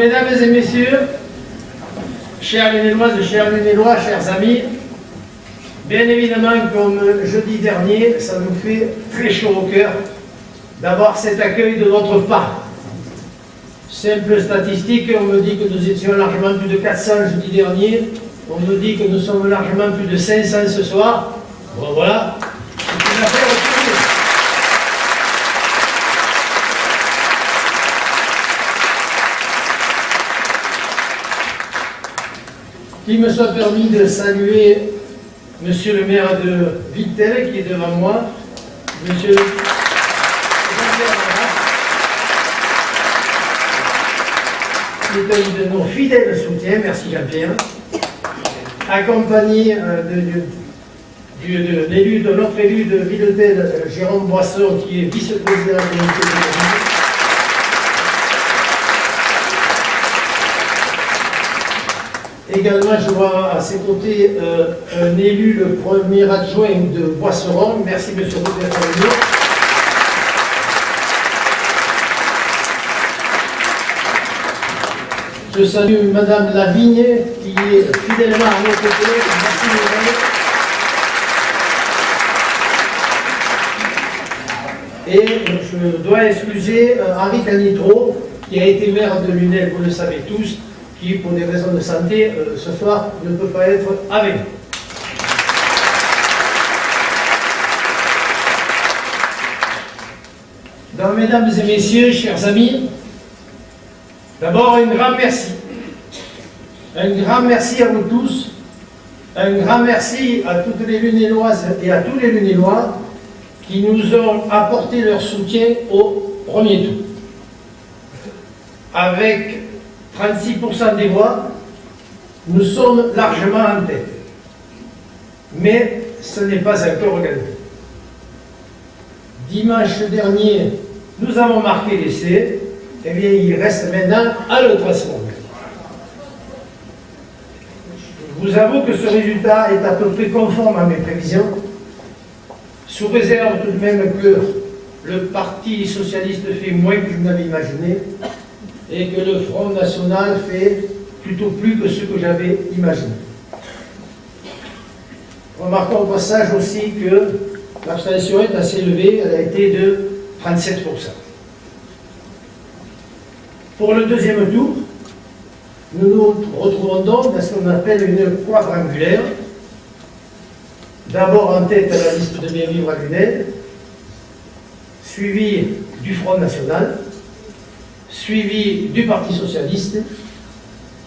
mesdames et messieurs, chères Lunéloises, chers Lunélois, chers amis, bien évidemment, comme jeudi dernier, ça nous fait très chaud au cœur d'avoir cet accueil de votre part. Simple statistique, on me dit que nous étions largement plus de 400 jeudi dernier, on me dit que nous sommes largement plus de 500 ce soir. Bon voilà, c'est une affaire au qu'il me soit permis de saluer Monsieur le maire de Vittel qui est devant moi, Monsieur qui est un de nos fidèles soutiens, merci Jean-Pierre, accompagné de notre élu de Villetel, Jérôme Boisson, qui est vice-président de la communauté de la. Également, je vois à ses côtés un élu, le premier adjoint de Boisseron. Merci, monsieur Robert Cavalier. Je salue madame Lavigne, qui est fidèlement à nos côtés. Merci, madame. Et je dois excuser Henri Canitro, qui a été maire de Lunel, vous le savez tous, qui, pour des raisons de santé, ce soir, ne peut pas être avec nous. Donc, mesdames et messieurs, chers amis, d'abord, un grand merci. Un grand merci à vous tous. Un grand merci à toutes les Lunéloises et à tous les Lunélois qui nous ont apporté leur soutien au premier tour. Avec 36% des voix, nous sommes largement en tête. Mais ce n'est pas encore gagné. Dimanche dernier, nous avons marqué l'essai. Eh bien, il reste maintenant à le classement. Je vous avoue que ce résultat est à peu près conforme à mes prévisions, sous réserve tout de même que le Parti socialiste fait moins que je n'avais imaginé, et que le Front National fait plutôt plus que ce que j'avais imaginé. Remarquons au passage aussi que l'abstention est assez élevée, elle a été de 37%. Pour le deuxième tour, nous nous retrouvons donc dans ce qu'on appelle une quadrangulaire. D'abord en tête à la liste de Bien Vivre à Lunel, suivi du Front National, suivi du Parti Socialiste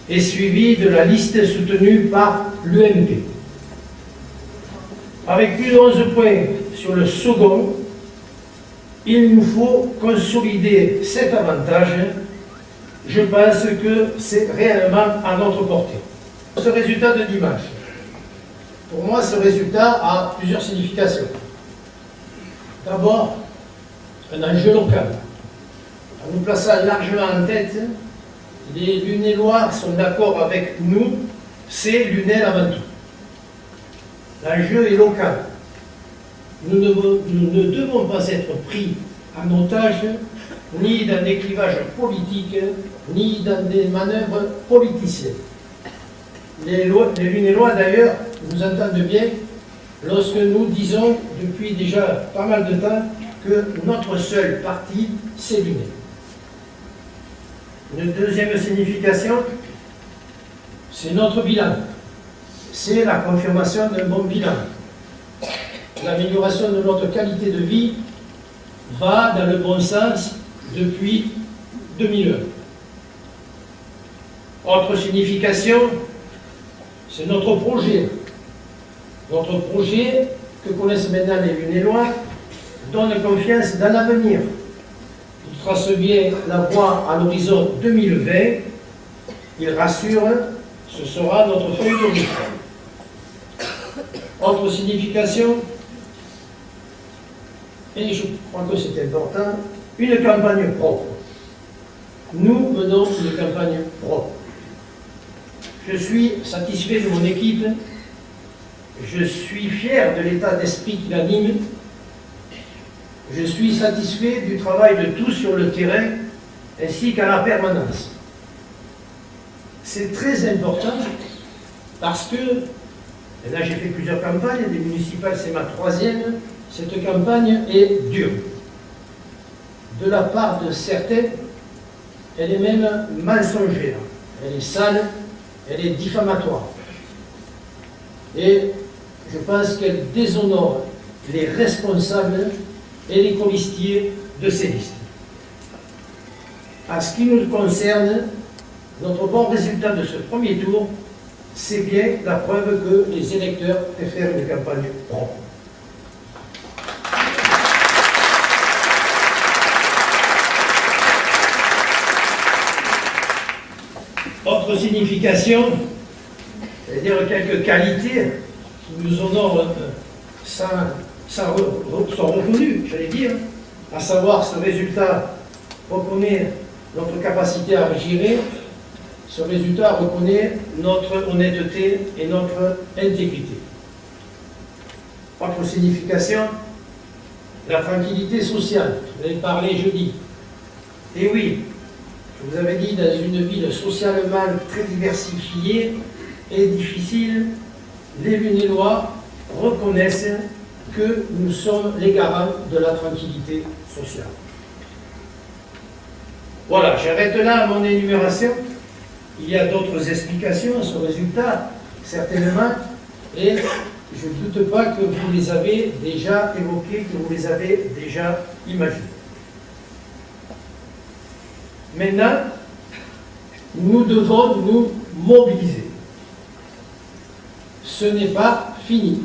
et suivi de la liste soutenue par l'UMP. Avec plus de 11 points sur le second, il nous faut consolider cet avantage. Je pense que c'est réellement à notre portée. Ce résultat de dimanche, pour moi, ce résultat a plusieurs significations. D'abord, un enjeu local. En nous plaçant largement en tête, les Lunélois sont d'accord avec nous, c'est Lunel avant tout. L'enjeu est local. Nous ne devons pas être pris en otage, ni dans des clivages politiques, ni dans des manœuvres politiciennes. Les Lunélois, d'ailleurs, nous entendent bien lorsque nous disons, depuis déjà pas mal de temps, que notre seul parti, c'est Lunel. Une deuxième signification, c'est notre bilan. C'est la confirmation d'un bon bilan. L'amélioration de notre qualité de vie va dans le bon sens depuis 2001. Autre signification, c'est notre projet. Notre projet, que connaissent maintenant les Lunélois, donne confiance dans l'avenir. Il trace bien la voie à l'horizon 2020. Il rassure, ce sera notre feuille de route. Autre signification, et je crois que c'est important, une campagne propre. Nous menons une campagne propre. Je suis satisfait de mon équipe, je suis fier de l'état d'esprit qui l'anime, je suis satisfait du travail de tous sur le terrain, ainsi qu'à la permanence. c'est très important parce que, et là j'ai fait plusieurs campagnes, des municipales c'est ma troisième, cette campagne est dure. De la part de certains, elle est même mensongère, elle est sale, elle est diffamatoire. Et je pense qu'elle déshonore les responsables et les colistiers de ces listes. À ce qui nous concerne, notre bon résultat de ce premier tour, c'est bien la preuve que les électeurs préfèrent une campagne propre. Autre signification, c'est-à-dire quelques qualités qui nous honorent sont reconnues, j'allais dire, à savoir ce résultat reconnaît notre capacité à gérer, ce résultat reconnaît notre honnêteté et notre intégrité. Autre signification, la tranquillité sociale. Vous avez parlé jeudi. Et oui, je vous avais dit, dans une ville socialement très diversifiée et difficile, les Lunélois reconnaissent que nous sommes les garants de la tranquillité sociale. Voilà, j'arrête là mon énumération. Il y a d'autres explications à ce résultat, certainement, et je ne doute pas que vous les avez déjà évoquées, que vous les avez déjà imaginées. Maintenant, nous devons nous mobiliser. Ce n'est pas fini.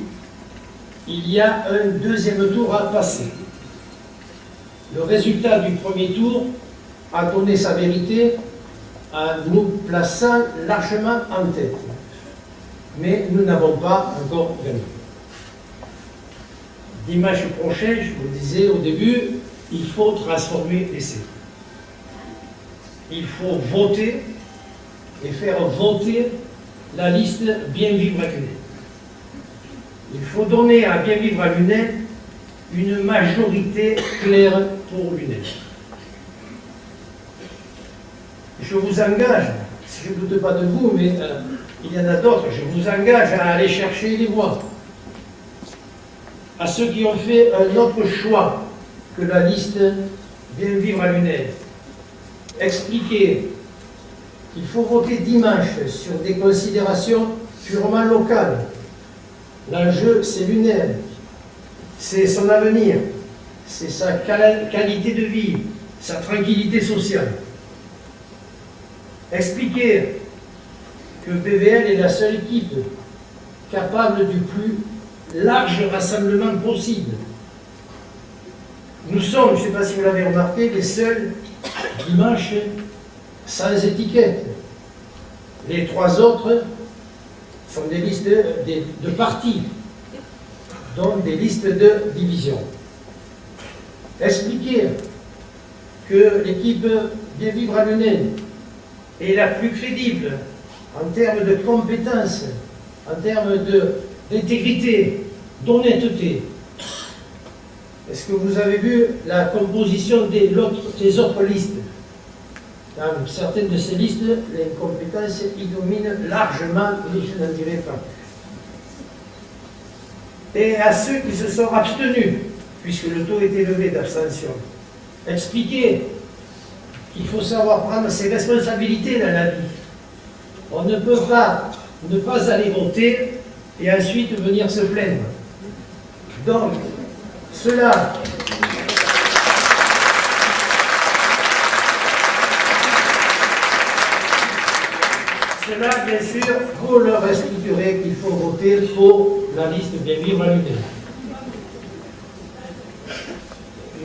Il y a un deuxième tour à passer. Le résultat du premier tour a donné sa vérité en nous plaçant largement en tête. Mais nous n'avons pas encore gagné. Dimanche prochain, je vous le disais au début, il faut transformer l'essai. Il faut voter et faire voter la liste Bien Vivre à Lunel. Il faut donner à Bien Vivre à Lunel une majorité claire pour Lunel. Je vous engage, je ne doute pas de vous, mais il y en a d'autres, je vous engage à aller chercher les voix. À ceux qui ont fait un autre choix que la liste Bien Vivre à Lunel, expliquez qu'il faut voter dimanche sur des considérations purement locales. L'enjeu, c'est Lunel, c'est son avenir, c'est sa qualité de vie, sa tranquillité sociale. Expliquez que BVL est la seule équipe capable du plus large rassemblement possible. Nous sommes, je ne sais pas si vous l'avez remarqué, les seuls dimanche sans étiquette. Les trois autres sont des listes de partis, donc des listes de division. Expliquer que l'équipe Bien Vivre à Lunel est la plus crédible en termes de compétences, en termes d'intégrité, d'honnêteté. Est-ce que vous avez vu la composition des autres listes? Dans certaines de ces listes, les compétences y dominent largement, mais je n'en dirai pas. Et à ceux qui se sont abstenus, puisque le taux est élevé d'abstention, expliquez qu'il faut savoir prendre ses responsabilités dans la vie. On ne peut pas ne pas aller voter et ensuite venir se plaindre. Donc, cela bien sûr, vous leur expliquerez qu'il faut voter pour la liste Bien Vivre à Lunel.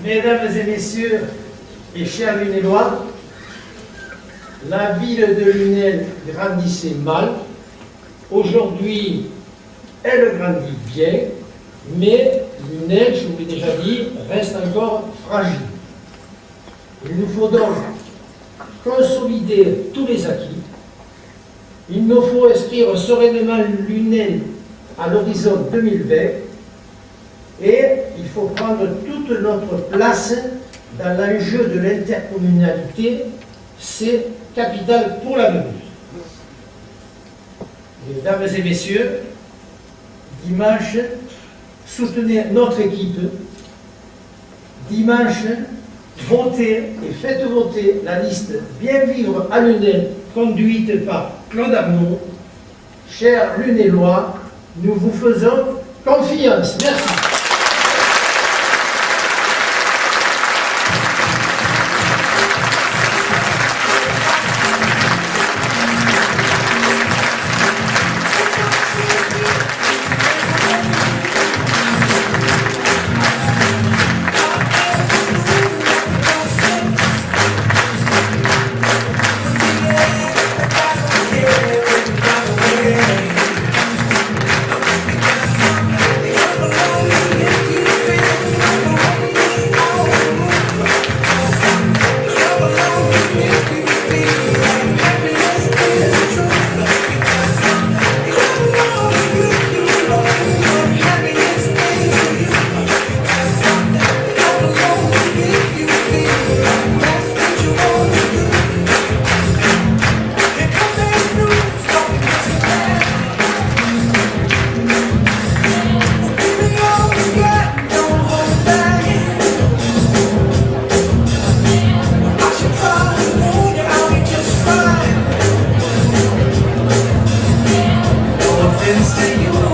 Mesdames et messieurs, et chers Lunélois, la ville de Lunel grandissait mal. Aujourd'hui, elle grandit bien, mais Lunel, je vous l'ai déjà dit, reste encore fragile. Il nous faut donc consolider tous les acquis. Il nous faut inscrire sereinement Lunel à l'horizon 2020 et il faut prendre toute notre place dans l'enjeu de l'intercommunalité, c'est capital pour l'avenir. Mesdames et messieurs, dimanche, soutenez notre équipe. Dimanche, votez et faites voter la liste Bien vivre à Lunel, conduite par Claude Arnaud. Chers Lunellois, nous vous faisons confiance. Merci. Stay